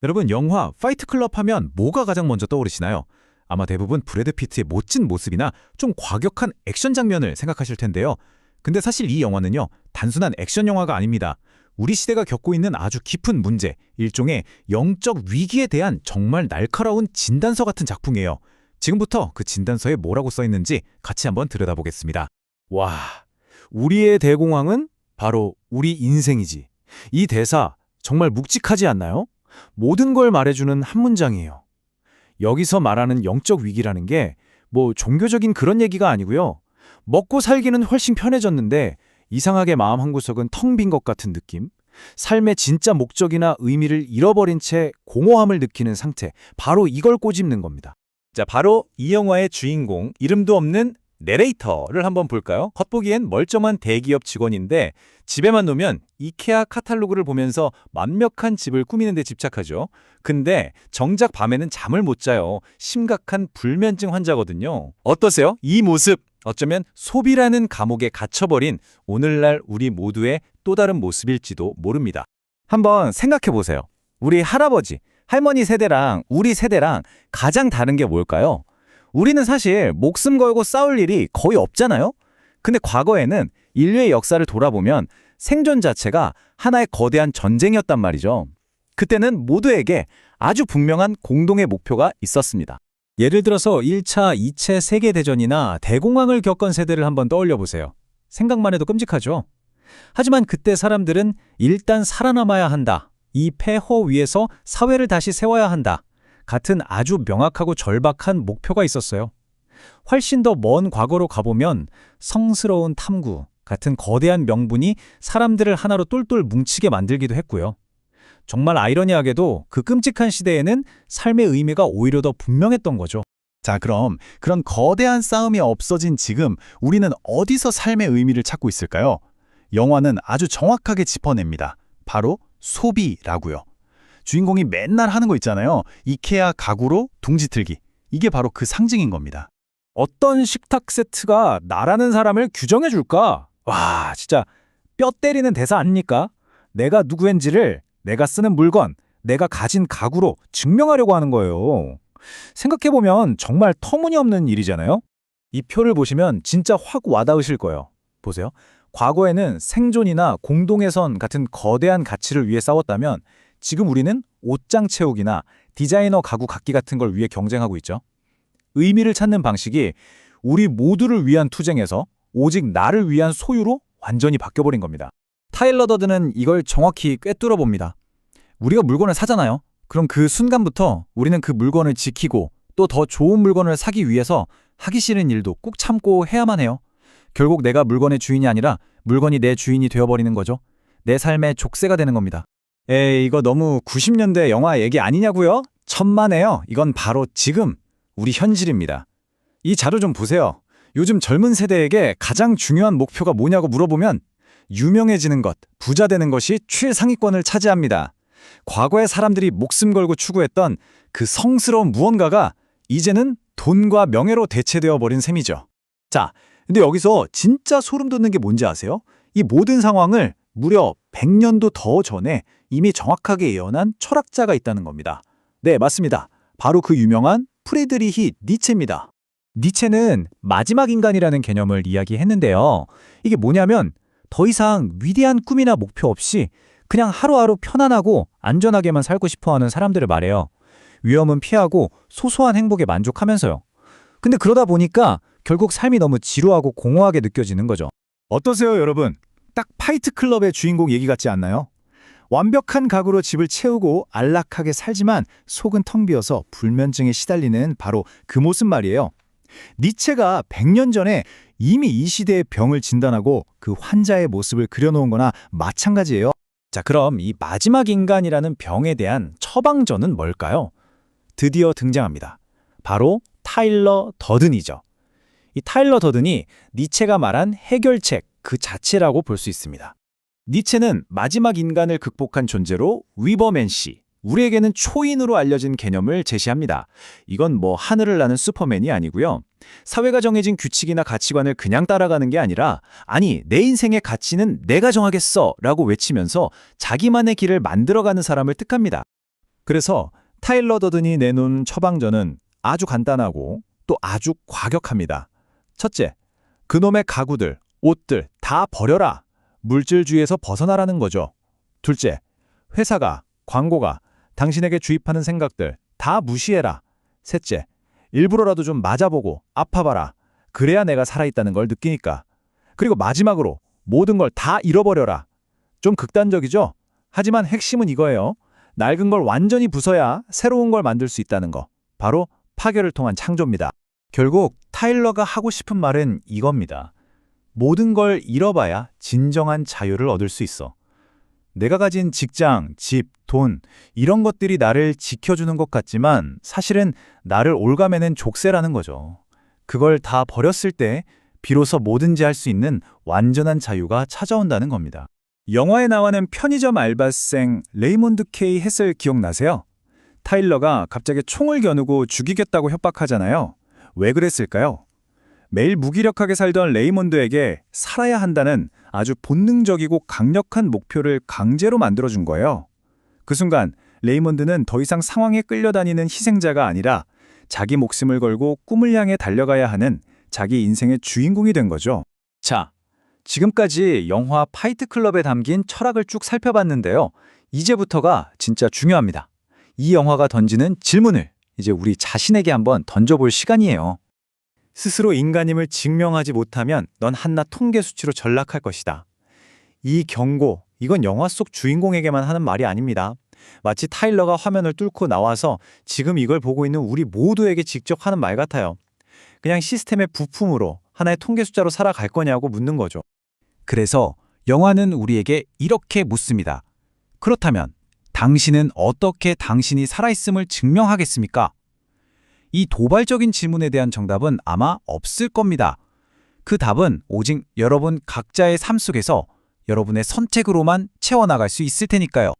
여러분, 영화 파이트 클럽 하면 뭐가 가장 먼저 떠오르시나요? 아마 대부분 브래드 피트의 멋진 모습이나 좀 과격한 액션 장면을 생각하실 텐데요. 근데 사실 이 영화는요, 단순한 액션 영화가 아닙니다. 우리 시대가 겪고 있는 아주 깊은 문제, 일종의 영적 위기에 대한 정말 날카로운 진단서 같은 작품이에요. 지금부터 그 진단서에 뭐라고 써 있는지 같이 한번 들여다보겠습니다. 와, 우리의 대공황은 바로 우리 인생이지. 이 대사 정말 묵직하지 않나요? 모든 걸 말해주는 한 문장이에요. 여기서 말하는 영적 위기라는 게 뭐 종교적인 그런 얘기가 아니고요. 먹고 살기는 훨씬 편해졌는데 이상하게 마음 한구석은 텅 빈 것 같은 느낌? 삶의 진짜 목적이나 의미를 잃어버린 채 공허함을 느끼는 상태, 바로 이걸 꼬집는 겁니다. 자, 바로 이 영화의 주인공, 이름도 없는 내레이터를 한번 볼까요? 겉보기엔 멀쩡한 대기업 직원인데 집에만 놓으면 이케아 카탈로그를 보면서 완벽한 집을 꾸미는 데 집착하죠. 근데 정작 밤에는 잠을 못 자요. 심각한 불면증 환자거든요. 어떠세요? 이 모습! 어쩌면 소비라는 감옥에 갇혀버린 오늘날 우리 모두의 또 다른 모습일지도 모릅니다. 한번 생각해 보세요. 우리 할아버지, 할머니 세대랑 우리 세대랑 가장 다른 게 뭘까요? 우리는 사실 목숨 걸고 싸울 일이 거의 없잖아요? 근데 과거에는 인류의 역사를 돌아보면 생존 자체가 하나의 거대한 전쟁이었단 말이죠. 그때는 모두에게 아주 분명한 공동의 목표가 있었습니다. 예를 들어서 1차, 2차 세계대전이나 대공황을 겪은 세대를 한번 떠올려 보세요. 생각만 해도 끔찍하죠? 하지만 그때 사람들은 일단 살아남아야 한다. 이 폐허 위에서 사회를 다시 세워야 한다. 같은 아주 명확하고 절박한 목표가 있었어요. 훨씬 더 먼 과거로 가보면 성스러운 탐구 같은 거대한 명분이 사람들을 하나로 똘똘 뭉치게 만들기도 했고요. 정말 아이러니하게도 그 끔찍한 시대에는 삶의 의미가 오히려 더 분명했던 거죠. 자, 그럼 그런 거대한 싸움이 없어진 지금 우리는 어디서 삶의 의미를 찾고 있을까요? 영화는 아주 정확하게 짚어냅니다. 바로 소비라고요. 주인공이 맨날 하는 거 있잖아요. 이케아 가구로 둥지 틀기. 이게 바로 그 상징인 겁니다. 어떤 식탁 세트가 나라는 사람을 규정해 줄까? 와, 진짜 뼈 때리는 대사 아닙니까? 내가 누구인지를 내가 쓰는 물건, 내가 가진 가구로 증명하려고 하는 거예요. 생각해보면 정말 터무니없는 일이잖아요? 이 표를 보시면 진짜 확 와닿으실 거예요. 보세요. 과거에는 생존이나 공동의 선 같은 거대한 가치를 위해 싸웠다면 지금 우리는 옷장 채우기나 디자이너 가구 갖기 같은 걸 위해 경쟁하고 있죠. 의미를 찾는 방식이 우리 모두를 위한 투쟁에서 오직 나를 위한 소유로 완전히 바뀌어버린 겁니다. 타일러 더든은 이걸 정확히 꿰뚫어 봅니다. 우리가 물건을 사잖아요. 그럼 그 순간부터 우리는 그 물건을 지키고 또 더 좋은 물건을 사기 위해서 하기 싫은 일도 꾹 참고 해야만 해요. 결국 내가 물건의 주인이 아니라 물건이 내 주인이 되어버리는 거죠. 내 삶의 족쇄가 되는 겁니다. 에이, 이거 너무 90년대 영화 얘기 아니냐고요? 천만에요. 이건 바로 지금 우리 현실입니다. 이 자료 좀 보세요. 요즘 젊은 세대에게 가장 중요한 목표가 뭐냐고 물어보면 유명해지는 것, 부자 되는 것이 최상위권을 차지합니다. 과거에 사람들이 목숨 걸고 추구했던 그 성스러운 무언가가 이제는 돈과 명예로 대체되어 버린 셈이죠. 자, 근데 여기서 진짜 소름 돋는 게 뭔지 아세요? 이 모든 상황을 무려 100년도 더 전에 이미 정확하게 예언한 철학자가 있다는 겁니다. 네, 맞습니다. 바로 그 유명한 프리드리히 니체입니다. 니체는 마지막 인간이라는 개념을 이야기했는데요. 이게 뭐냐면 더 이상 위대한 꿈이나 목표 없이 그냥 하루하루 편안하고 안전하게만 살고 싶어하는 사람들을 말해요. 위험은 피하고 소소한 행복에 만족하면서요. 근데 그러다 보니까 결국 삶이 너무 지루하고 공허하게 느껴지는 거죠. 어떠세요, 여러분? 딱 파이트 클럽의 주인공 얘기 같지 않나요? 완벽한 가구로 집을 채우고 안락하게 살지만 속은 텅 비어서 불면증에 시달리는 바로 그 모습 말이에요. 니체가 100년 전에 이미 이 시대의 병을 진단하고 그 환자의 모습을 그려놓은 거나 마찬가지예요. 자, 그럼 이 마지막 인간이라는 병에 대한 처방전은 뭘까요? 드디어 등장합니다. 바로 타일러 더든이죠. 이 타일러 더든이 니체가 말한 해결책 그 자체라고 볼 수 있습니다. 니체는 마지막 인간을 극복한 존재로 위버맨시, 우리에게는 초인으로 알려진 개념을 제시합니다. 이건 뭐 하늘을 나는 슈퍼맨이 아니고요. 사회가 정해진 규칙이나 가치관을 그냥 따라가는 게 아니라 아니, 내 인생의 가치는 내가 정하겠어 라고 외치면서 자기만의 길을 만들어가는 사람을 뜻합니다. 그래서 타일러 더든이 내놓은 처방전은 아주 간단하고 또 아주 과격합니다. 첫째, 그놈의 가구들, 옷들 다 버려라. 물질주의에서 벗어나라는 거죠. 둘째, 회사가, 광고가 당신에게 주입하는 생각들 다 무시해라. 셋째, 일부러라도 좀 맞아보고 아파봐라. 그래야 내가 살아있다는 걸 느끼니까. 그리고 마지막으로 모든 걸 다 잃어버려라. 좀 극단적이죠? 하지만 핵심은 이거예요. 낡은 걸 완전히 부숴야 새로운 걸 만들 수 있다는 거. 바로 파괴를 통한 창조입니다. 결국 타일러가 하고 싶은 말은 이겁니다. 모든 걸 잃어봐야 진정한 자유를 얻을 수 있어. 내가 가진 직장, 집, 돈 이런 것들이 나를 지켜주는 것 같지만 사실은 나를 올가매는 족쇄라는 거죠. 그걸 다 버렸을 때 비로소 뭐든지 할 수 있는 완전한 자유가 찾아온다는 겁니다. 영화에 나오는 편의점 알바생 레이몬드 K 햇을 기억나세요? 타일러가 갑자기 총을 겨누고 죽이겠다고 협박하잖아요. 왜 그랬을까요? 매일 무기력하게 살던 레이몬드에게 살아야 한다는 아주 본능적이고 강력한 목표를 강제로 만들어준 거예요. 그 순간 레이몬드는 더 이상 상황에 끌려다니는 희생자가 아니라 자기 목숨을 걸고 꿈을 향해 달려가야 하는 자기 인생의 주인공이 된 거죠. 자, 지금까지 영화 파이트 클럽에 담긴 철학을 쭉 살펴봤는데요. 이제부터가 진짜 중요합니다. 이 영화가 던지는 질문을 이제 우리 자신에게 한번 던져볼 시간이에요. 스스로 인간임을 증명하지 못하면 넌 한낱 통계 수치로 전락할 것이다. 이 경고, 이건 영화 속 주인공에게만 하는 말이 아닙니다. 마치 타일러가 화면을 뚫고 나와서 지금 이걸 보고 있는 우리 모두에게 직접 하는 말 같아요. 그냥 시스템의 부품으로 하나의 통계 숫자로 살아갈 거냐고 묻는 거죠. 그래서 영화는 우리에게 이렇게 묻습니다. 그렇다면 당신은 어떻게 당신이 살아있음을 증명하겠습니까? 이 도발적인 질문에 대한 정답은 아마 없을 겁니다. 그 답은 오직 여러분 각자의 삶 속에서 여러분의 선택으로만 채워나갈 수 있을 테니까요.